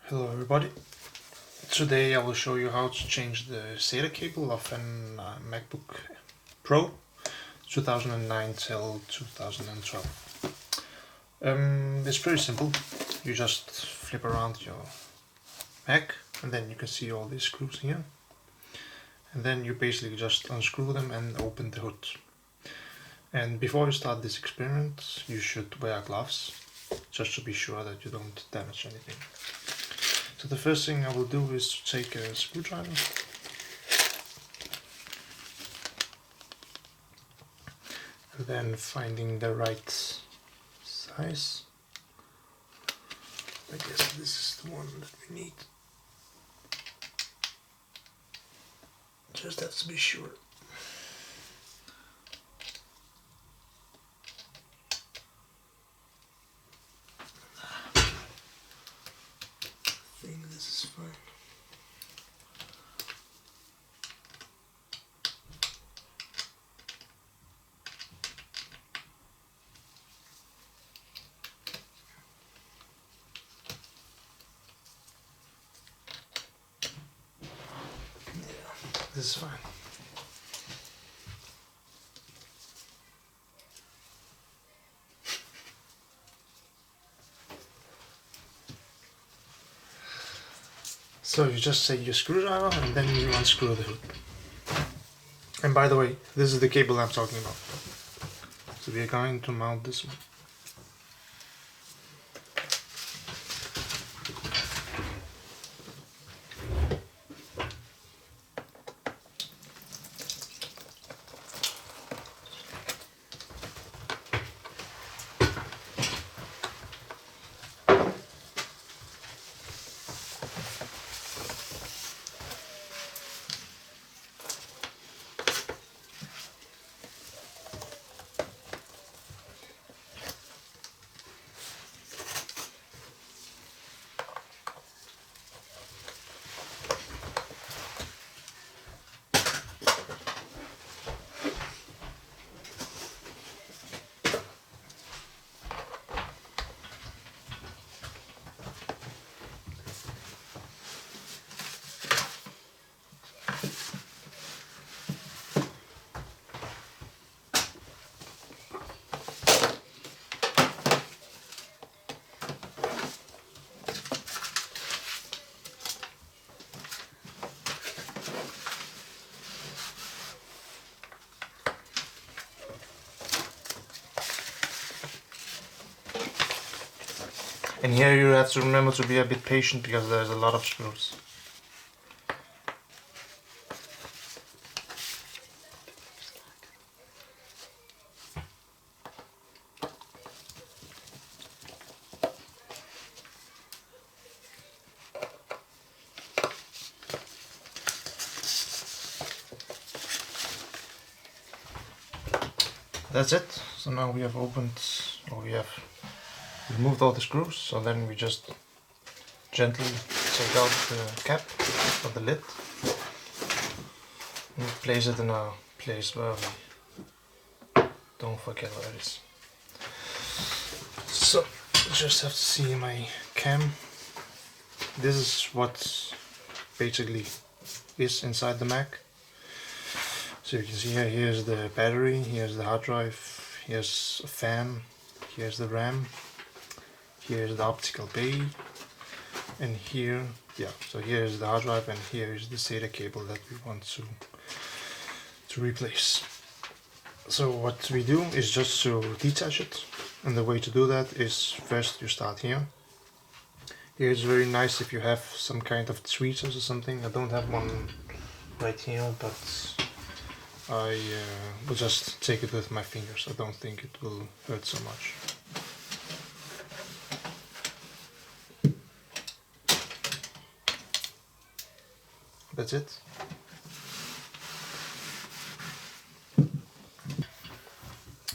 Hello everybody. Today I will show you how to change the SATA cable of an Macbook Pro 2009 till 2012. It's pretty simple. You just flip around your Mac and then you can see all these screws here. And then you basically just unscrew them and open the hood. And before you start this experiment, you should wear gloves, just to be sure that you don't damage anything. So the first thing I will do is to take a screwdriver and then finding the right size. I guess this is the one that we need. Just have to be sure. I think this is fine. Yeah, this is fine. So you just take your screwdriver and then you unscrew the hood. And by the way, this is the cable I'm talking about. So we are going to mount this one. And here you have to remember to be a bit patient because there's a lot of screws. That's it. So now we have removed all the screws, so then we just gently take out the cap of the lid and place it in a place where we don't forget where it is. So you just have to see my cam. This is what basically is inside the Mac. So you can see here, here's the battery, here's the hard drive, here's a fan, here's the RAM, here's the optical bay, and here, so here is the hard drive and here is the SATA cable that we want to replace. So what we do is just to detach it, and the way to do that is first you start here. Here it's very nice if you have some kind of tweezers or something. I don't have one right here, but I will just take it with my fingers. I don't think it will hurt so much. That's it.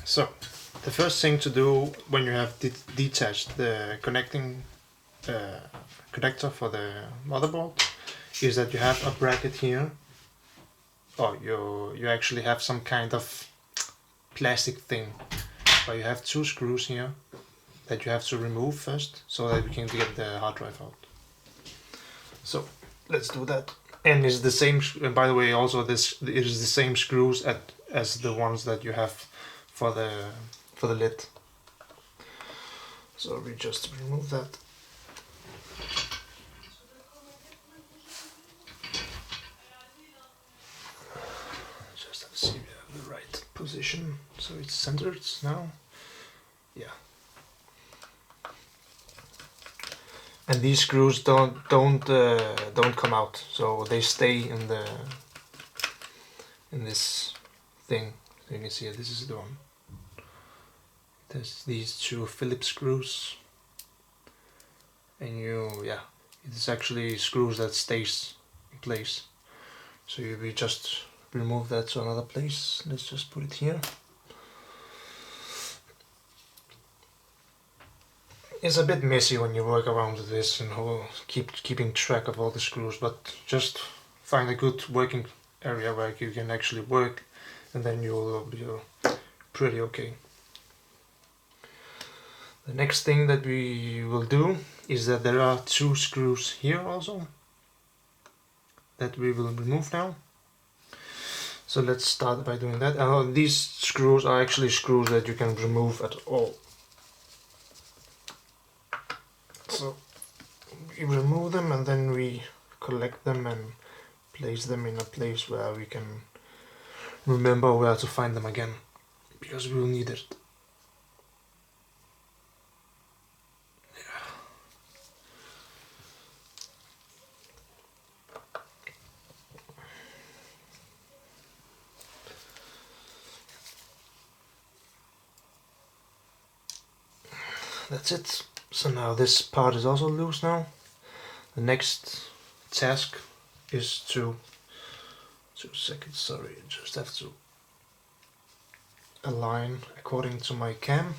So, the first thing to do when you have detached the connecting connector for the motherboard is that you have a bracket here. Oh, you actually have some kind of plastic thing, but you have two screws here that you have to remove first so that we can get the hard drive out. So let's do that. And it's the same, by the way, also this it is the same screws as the ones that you have for the lid. So we just remove that. Just have to see if we have the right position, so it's centered now. Yeah. And these screws don't come out, so they stay in this thing. So you can see this is the one. There's these two Phillips screws, and it's actually screws that stays in place. So we just remove that to another place. Let's just put it here. It's a bit messy when you work around with this and keeping track of all the screws, but just find a good working area where you can actually work, and then you'll be pretty okay. The next thing that we will do is that there are two screws here also that we will remove now. So let's start by doing that. These screws are actually screws that you can remove at all. So we remove them and then we collect them and place them in a place where we can remember where to find them again, because we will need it. That's it. So now this part is also loose now. The next task is to, 2 seconds, sorry, just have to align according to my cam.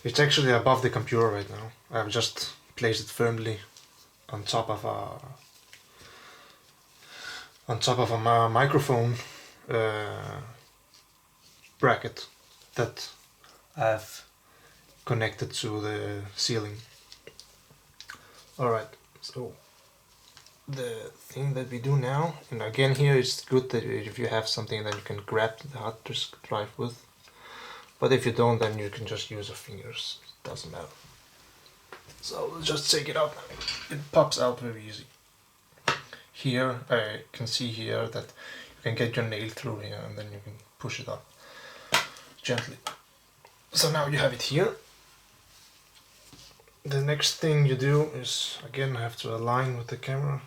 It's actually above the computer right now. I've just placed it firmly on top of a microphone bracket that I've connected to the ceiling. Alright, so the thing that we do now, and again here it's good that if you have something that you can grab the hard disk drive with, but if you don't, then you can just use your fingers, it doesn't matter. So we'll just take it out. It pops out very easy. Here I can see here that you can get your nail through here and then you can push it up gently. So now you have it here. The next thing you do is, again I have to align with the camera,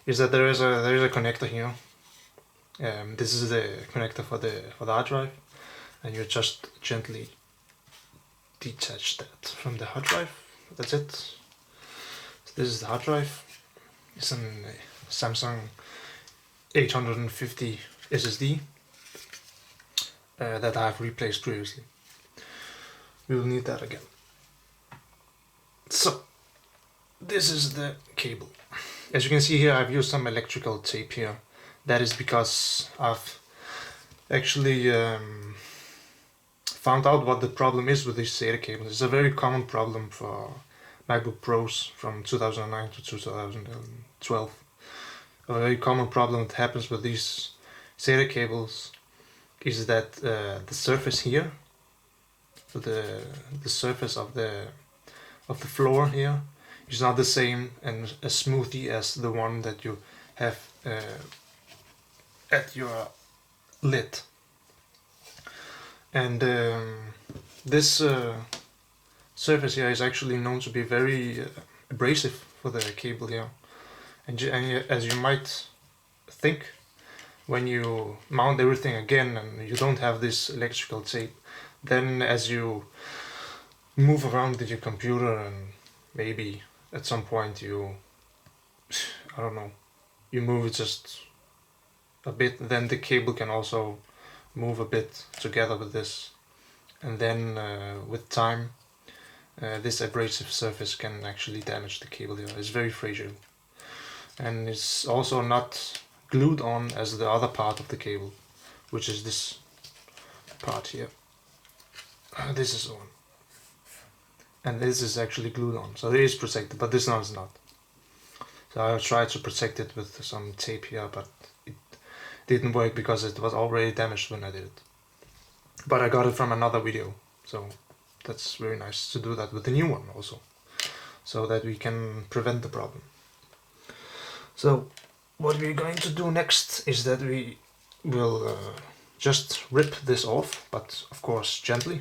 is that there is a connector here. This is the connector for the hard drive, and you just gently detach that from the hard drive. That's it. So this is the hard drive. It's a Samsung 850 SSD that I have replaced previously. We will need that again. So this is the cable. As you can see here, I've used some electrical tape here. That is because I've actually found out what the problem is with these SATA cables. It's a very common problem for Macbook Pros from 2009 to 2012. A very common problem that happens with these SATA cables is that the surface here, the surface of the floor here, is not the same and as smoothy as the one that you have at your lid. And this surface here is actually known to be very abrasive for the cable here. And as you might think, when you mount everything again and you don't have this electrical tape, then as you move around with your computer and maybe at some point you move it just a bit, then the cable can also move a bit together with this, and then with time this abrasive surface can actually damage the cable here. It's very fragile, and it's also not glued on as the other part of the cable, which is this part here. This is the one, and this is actually glued on, so it is protected, but this one is not. So I tried to protect it with some tape here, but it didn't work because it was already damaged when I did it. But I got it from another video, so that's very nice to do that with the new one also, so that we can prevent the problem. So what we're going to do next is that we will just rip this off, but of course gently,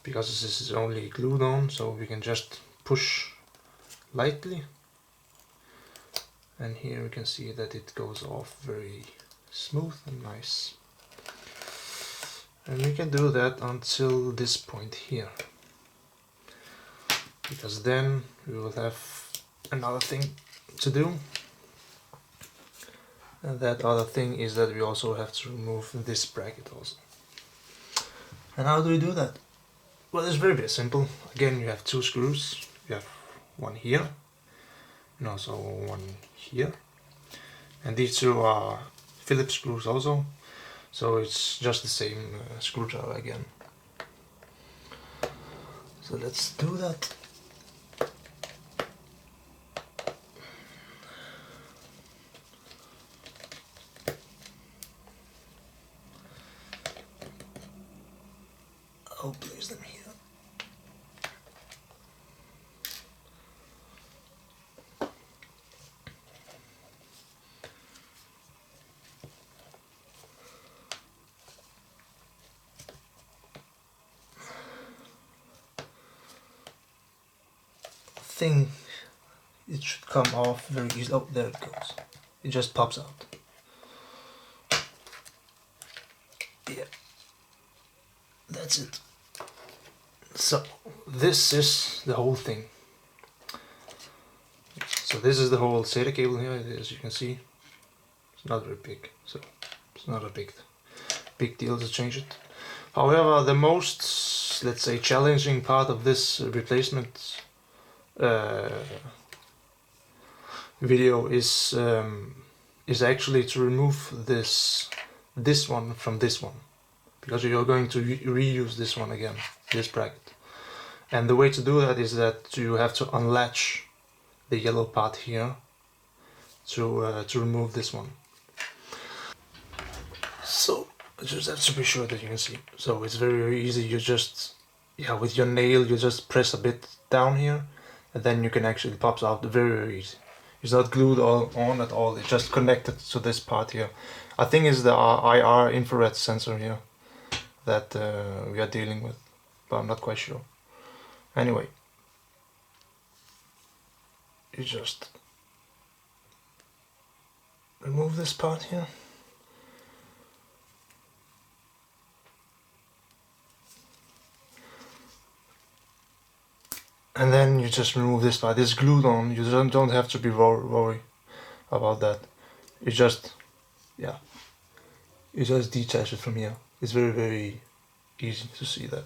because this is only glued on, so we can just push lightly, and here we can see that it goes off very smooth and nice. And we can do that until this point here, because then we will have another thing to do, and that other thing is that we also have to remove this bracket also. And how do we do that? Well, it's very simple. Again, you have two screws. You have one here and also one here, and these two are Phillips screws also, so it's just the same screwdriver again. So let's do that. I'll place them here. I think it should come off very easily. Oh, there it goes. It just pops out. Yeah, that's it. So this is the whole thing. So this is the whole SATA cable here, as you can see. It's not very big, so it's not a big deal to change it. However, the most, let's say, challenging part of this replacement video is actually to remove this one from this one, because you're going to reuse this one again, this bracket. And the way to do that is that you have to unlatch the yellow part here to remove this one. So you just have to be sure that you can see. So it's very easy. You just, with your nail, you just press a bit down here, and then you can actually pops out very easy. It's not glued on at all. It's just connected to this part here. I think it's the IR infrared sensor here that we are dealing with, but I'm not quite sure. Anyway, you just remove this part here. And then you just remove this part. It's glued on. You don't have to be worried about that. You just, you just detach it from here. It's very easy to see that.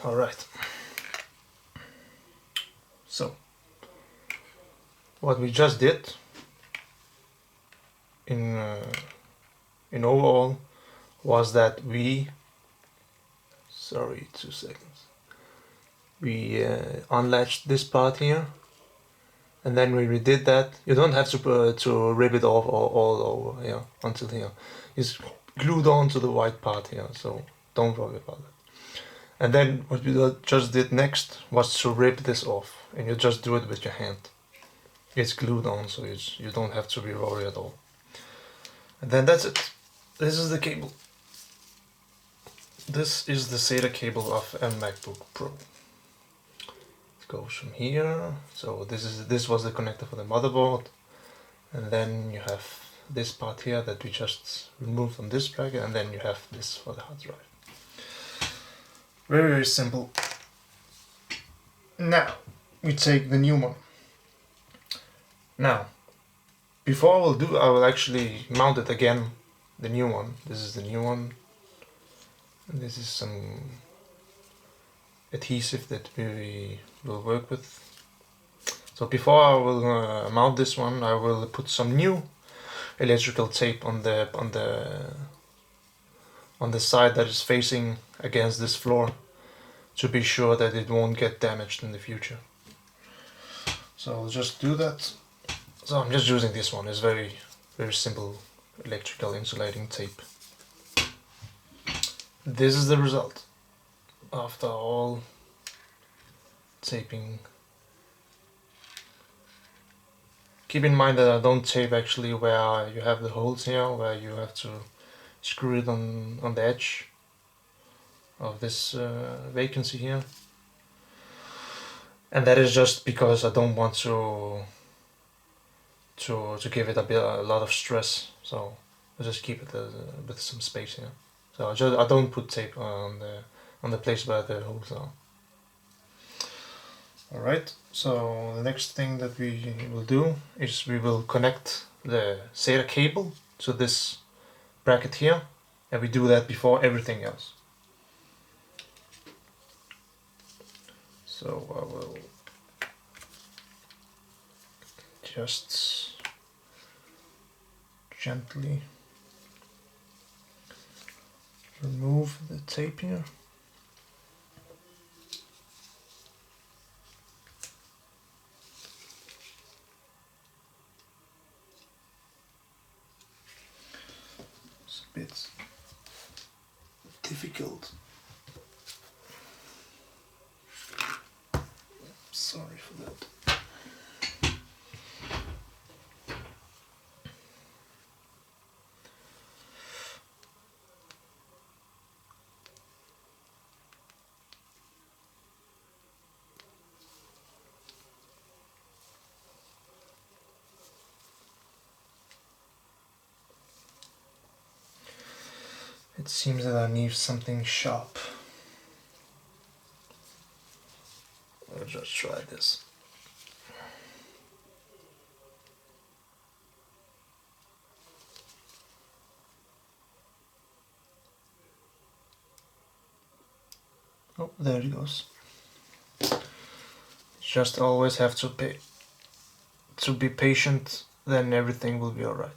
All right. So what we just did in overall was that we, sorry, 2 seconds, we unlatched this part here, and then when we did that, you don't have to rip it off all over here until here. It's glued on to the white part here, so don't worry about it. And then what we just did next was to rip this off, and you just do it with your hand. It's glued on, so you don't have to be worried at all. And then that's it. This is the cable. This is the SATA cable of a MacBook Pro. It goes from here. So this was the connector for the motherboard, and then you have this part here that we just removed from this bracket, and then you have this for the hard drive. Very simple. Now we take the new one. Now, before I will actually mount it again. The new one. This is the new one. And this is some adhesive that we will work with. So before I will mount this one, I will put some new electrical tape on the on the side that is facing against this floor to be sure that it won't get damaged in the future. So I'll just do that. So I'm just using this one. It's very simple electrical insulating tape. This is the result after all taping. Keep in mind that I don't tape actually where you have the holes here, where you have to screw it on the edge of this vacancy here. And that is just because I don't want to give it a lot of stress. So I just keep it with some space here. So I don't put tape on the place where the holes are. Alright, so the next thing that we will do is we will connect the SATA cable to this bracket here, and we do that before everything else. So I will just gently remove the tape here. It's a bit difficult. Sorry for that. It seems that I need something sharp. I'll just try this. Oh, there it goes. Just always have to be patient, then everything will be alright.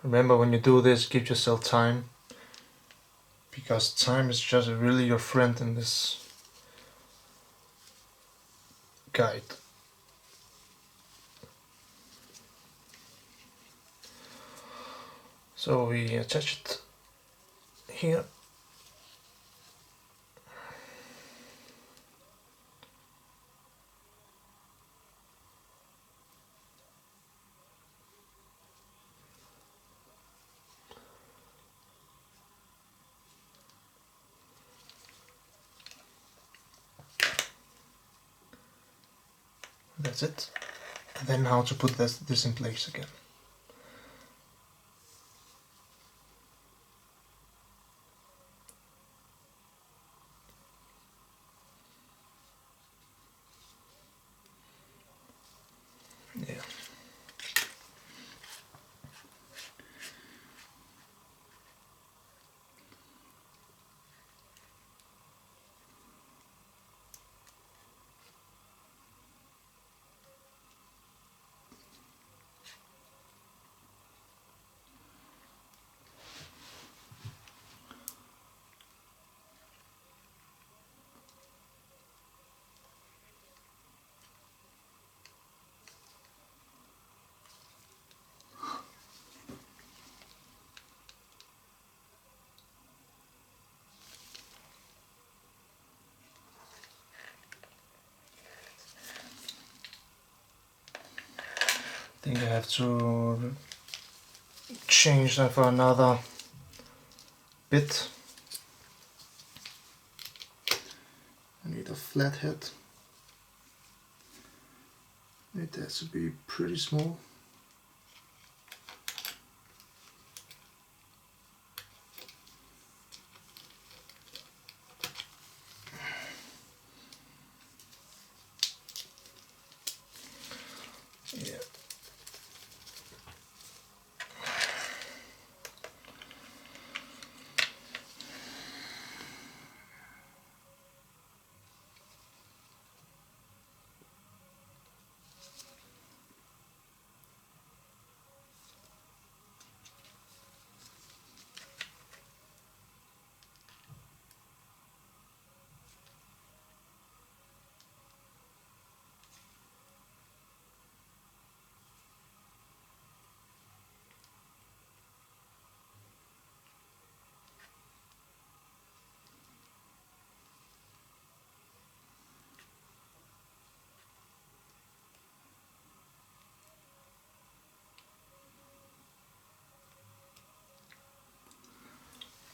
Remember, when you do this, give yourself time, because time is just really your friend in this guide. So we attach it here. That's it. And then how to put this in place again. Yeah. I think I have to change that for another bit. I need a flat head. It has to be pretty small. Yeah.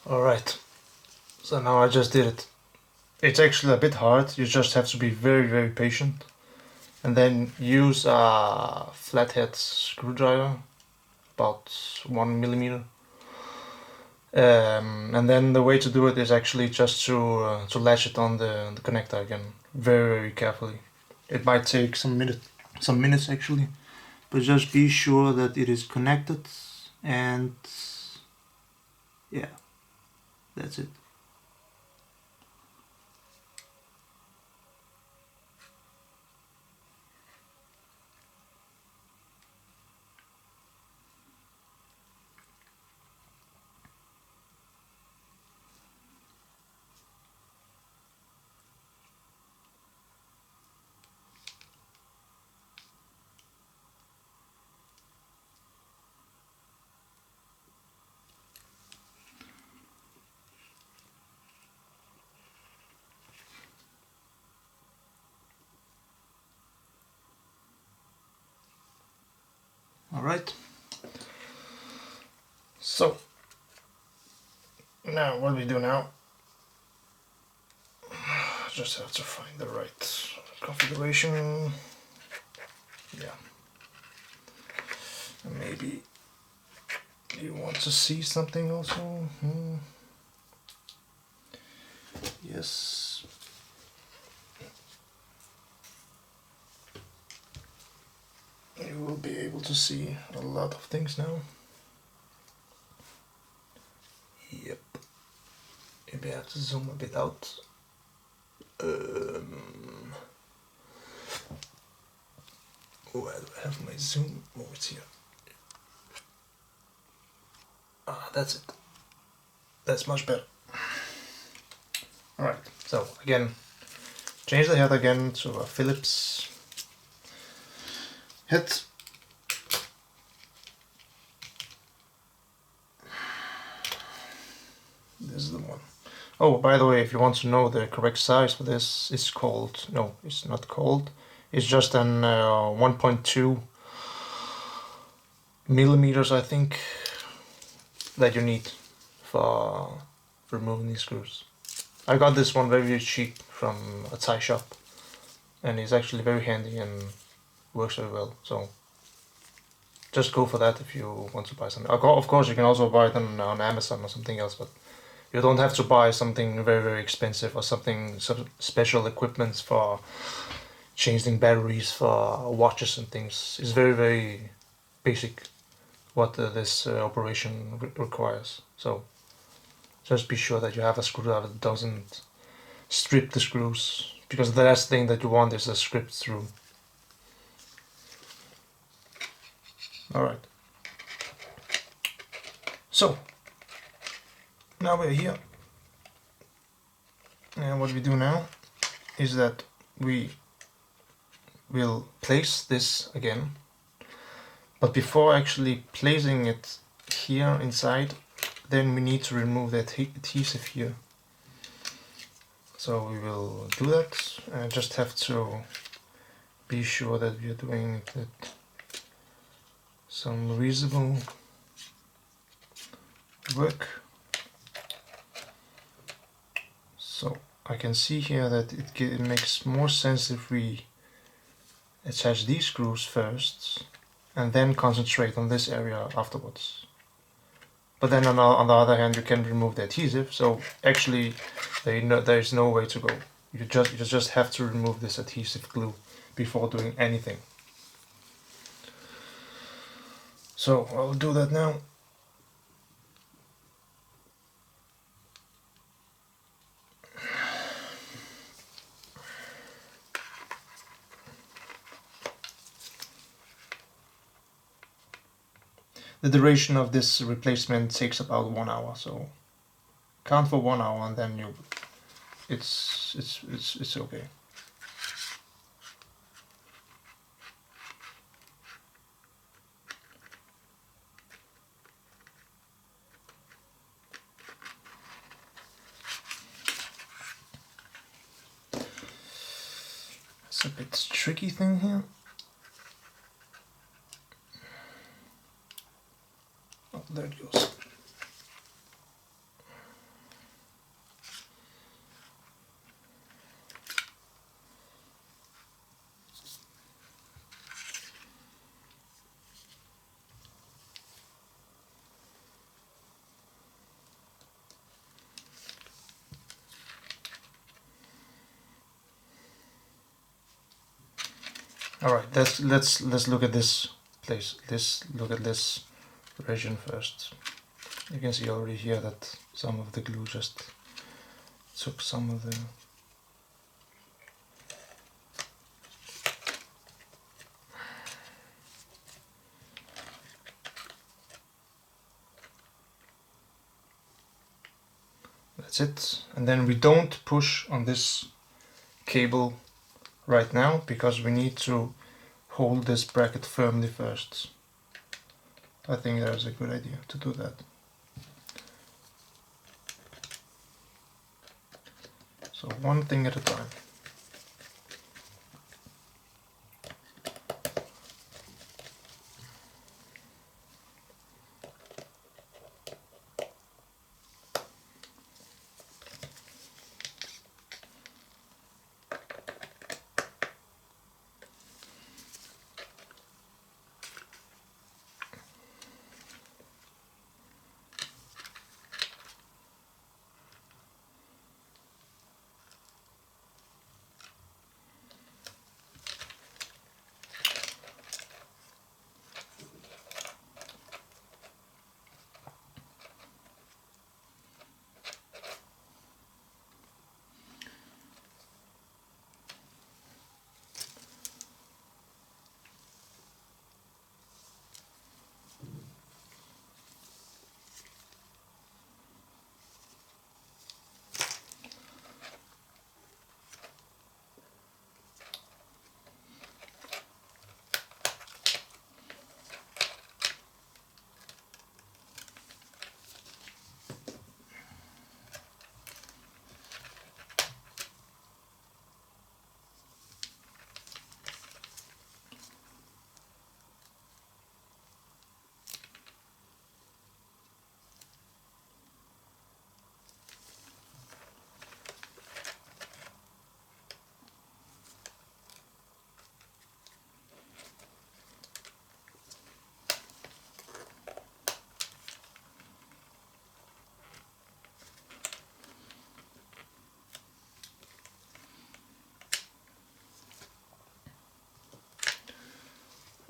Alright, so now I just did it. It's actually a bit hard, you just have to be very patient. And then use a flathead screwdriver, about 1 mm. And then the way to do it is actually just to latch it on the connector again, very carefully. It might take some minutes actually, but just be sure that it is connected, and yeah, that's it. Alright, so now what we do now, I just have to find the right configuration. Yeah, and maybe you want to see something also. Yes. You will be able to see a lot of things now. Yep. Maybe I have to zoom a bit out. Where do I have my zoom? Oh, it's here. Ah, that's it. That's much better. Alright, so again, change the head again to a Philips head. This is the one. Oh, by the way, if you want to know the correct size for this, it's called, no, it's not called, it's just an 1.2 millimeters, I think, that you need for removing these screws. I got this one very cheap from a Thai shop, and it's actually very handy and works very well, so just go for that if you want to buy something. Of course, you can also buy it on Amazon or something else, but you don't have to buy something very expensive or some special equipment for changing batteries for watches and things. It's very basic what this operation requires. So just be sure that you have a screwdriver that doesn't strip the screws, because the last thing that you want is a stripped through. Alright. So now we're here, and what we do now is that we will place this again, but before actually placing it here inside, then we need to remove the adhesive here. So we will do that. I just have to be sure that we are doing it with some reasonable work. So I can see here that it makes more sense if we attach these screws first and then concentrate on this area afterwards. But then on the other hand, you can remove the adhesive, so actually there is no way to go. You just have to remove this adhesive glue before doing anything. So I'll do that now. The duration of this replacement takes about 1 hour, so count for 1 hour and then it's okay. It's a bit tricky thing here. Oh, there it goes. All right, let's look at this place. Let's look at this region first. You can see already here that some of the glue just took some of the that's it. And then we don't push on this cable right now because we need to hold this bracket firmly first. I think that is a good idea to do that. So one thing at a time.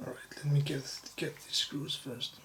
Alright, let me get these screws first.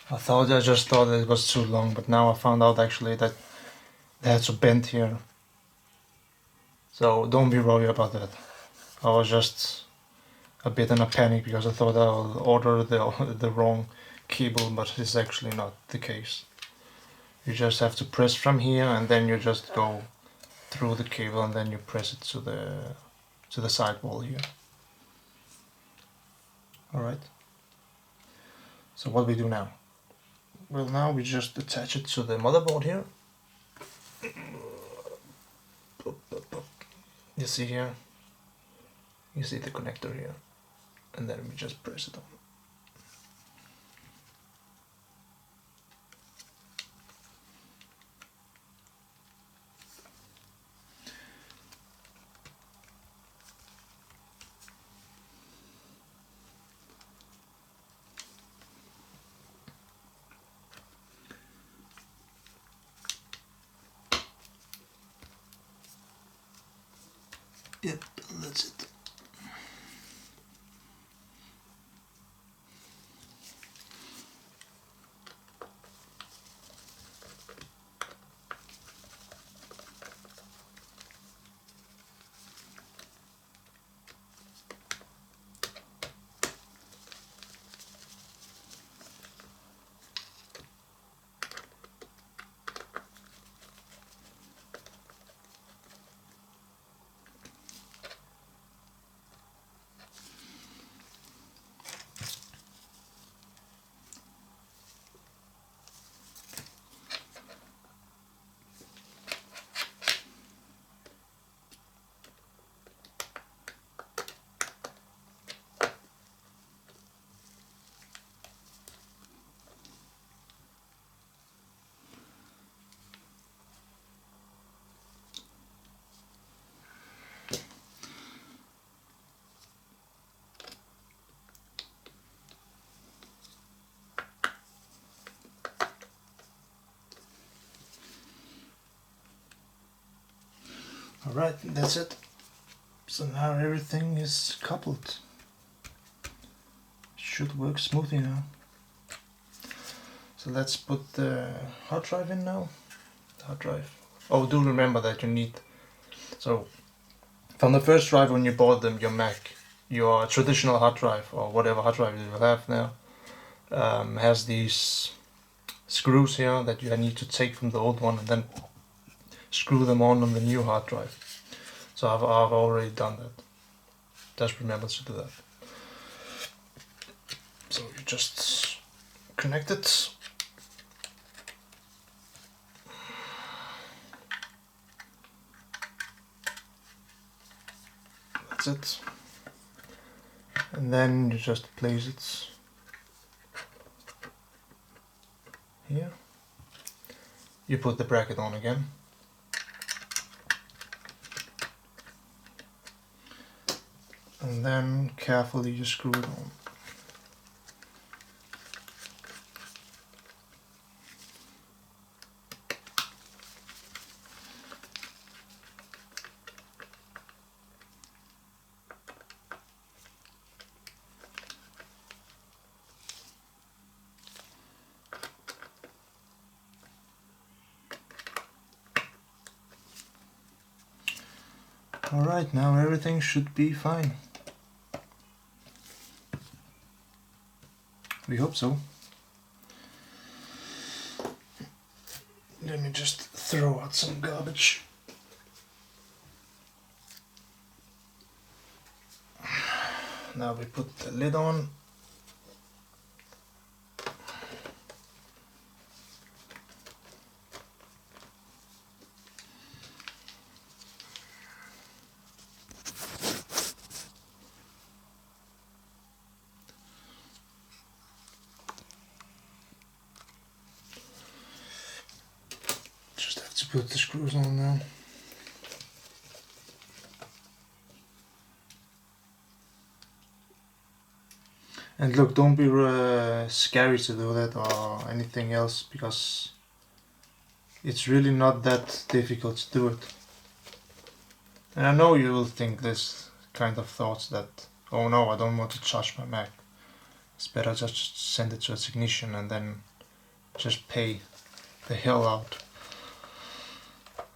I just thought it was too long, but now I found out actually that they had to bend here. So don't be worried about that. I was just a bit in a panic because I thought I'll order the wrong cable, but it's actually not the case. You just have to press from here, and then you just go through the cable, and then you press it to the side wall here. Alright. So what we do now? Well, now we just attach it to the motherboard here. You see here? You see the connector here. And then we just press it on. Yep, that's it. Alright, that's it. So now everything is coupled. Should work smoothly now. So let's put the hard drive in now. The hard drive. Oh, do remember that you need... So, from the first drive when you bought them, your Mac, your traditional hard drive, or whatever hard drive you have now, has these screws here that you need to take from the old one and then screw them on the new hard drive. So I've already done that. Just remember to do that. So you just connect it. That's it. And then you just place it here. You put the bracket on again. And then carefully you screw it on. Alright, now everything should be fine. We hope so. Let me just throw out some garbage. Now we put the lid on. Put the screws on now. And look, don't be scary to do that or anything else, because it's really not that difficult to do it. And I know you will think this kind of thoughts that, oh no, I don't want to charge my Mac. It's better just send it to a technician and then just pay the hell out.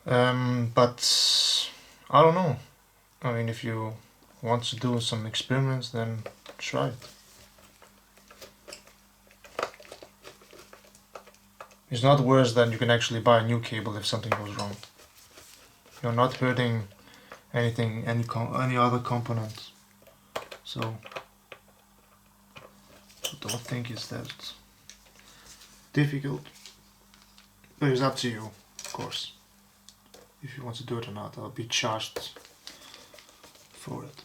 But I don't know. I mean, if you want to do some experiments, then try it. It's not worse than you can actually buy a new cable if something goes wrong. You're not hurting anything, any other components. So I don't think it's that difficult. But it's up to you, of course. If you want to do it or not, I'll be charged for it.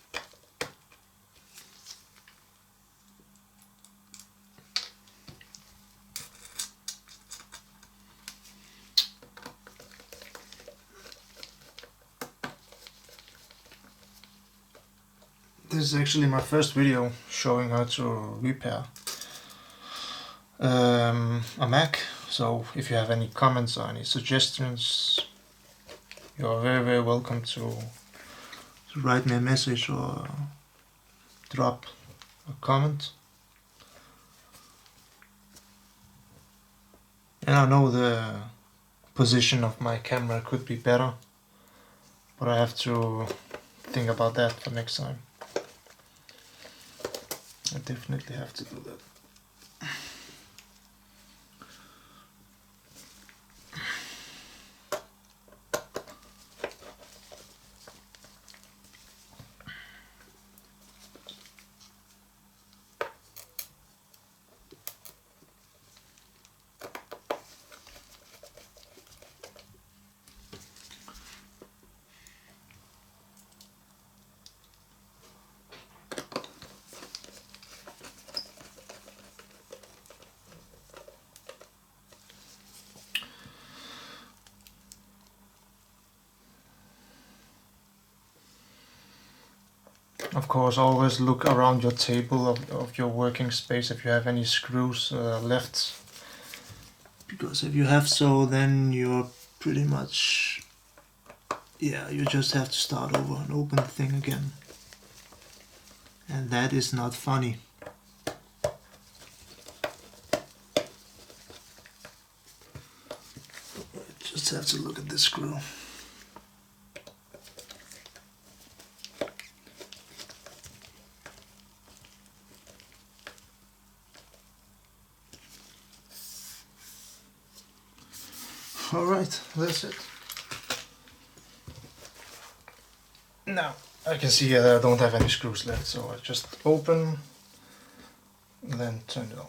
This is actually my first video showing how to repair a Mac. So if you have any comments or any suggestions, you are very, very welcome to write me a message or drop a comment. And I know the position of my camera could be better, but I have to think about that for next time. I definitely have to do that. Of course, always look around your table of your working space if you have any screws left. Because if you have so, then you're pretty much, yeah, you just have to start over and open the thing again. And that is not funny. Just have to look at this screw. Alright, that's it. Now, I can see that I don't have any screws left, so I just open and then turn it on.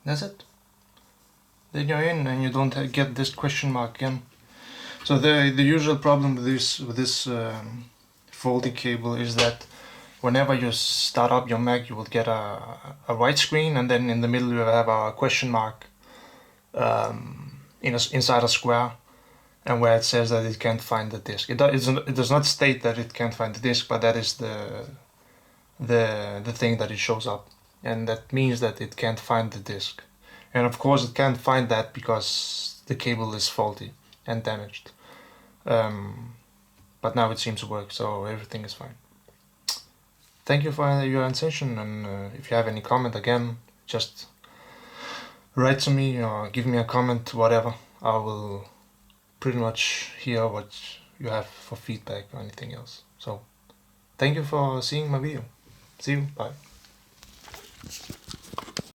That's it. Then you're in and you don't get this question mark again. So the usual problem with this faulty cable is that whenever you start up your Mac, you will get a white screen, and then in the middle you have a question mark inside a square, and where it says that it can't find the disk. It does not state that it can't find the disk, but that is the thing that it shows up. And that means that it can't find the disk. And of course it can't find that because the cable is faulty and damaged. But now it seems to work, so everything is fine. Thank you for your attention, and if you have any comment, again, just write to me or give me a comment, whatever. I will pretty much hear what you have for feedback or anything else. So thank you for seeing my video. See you, bye.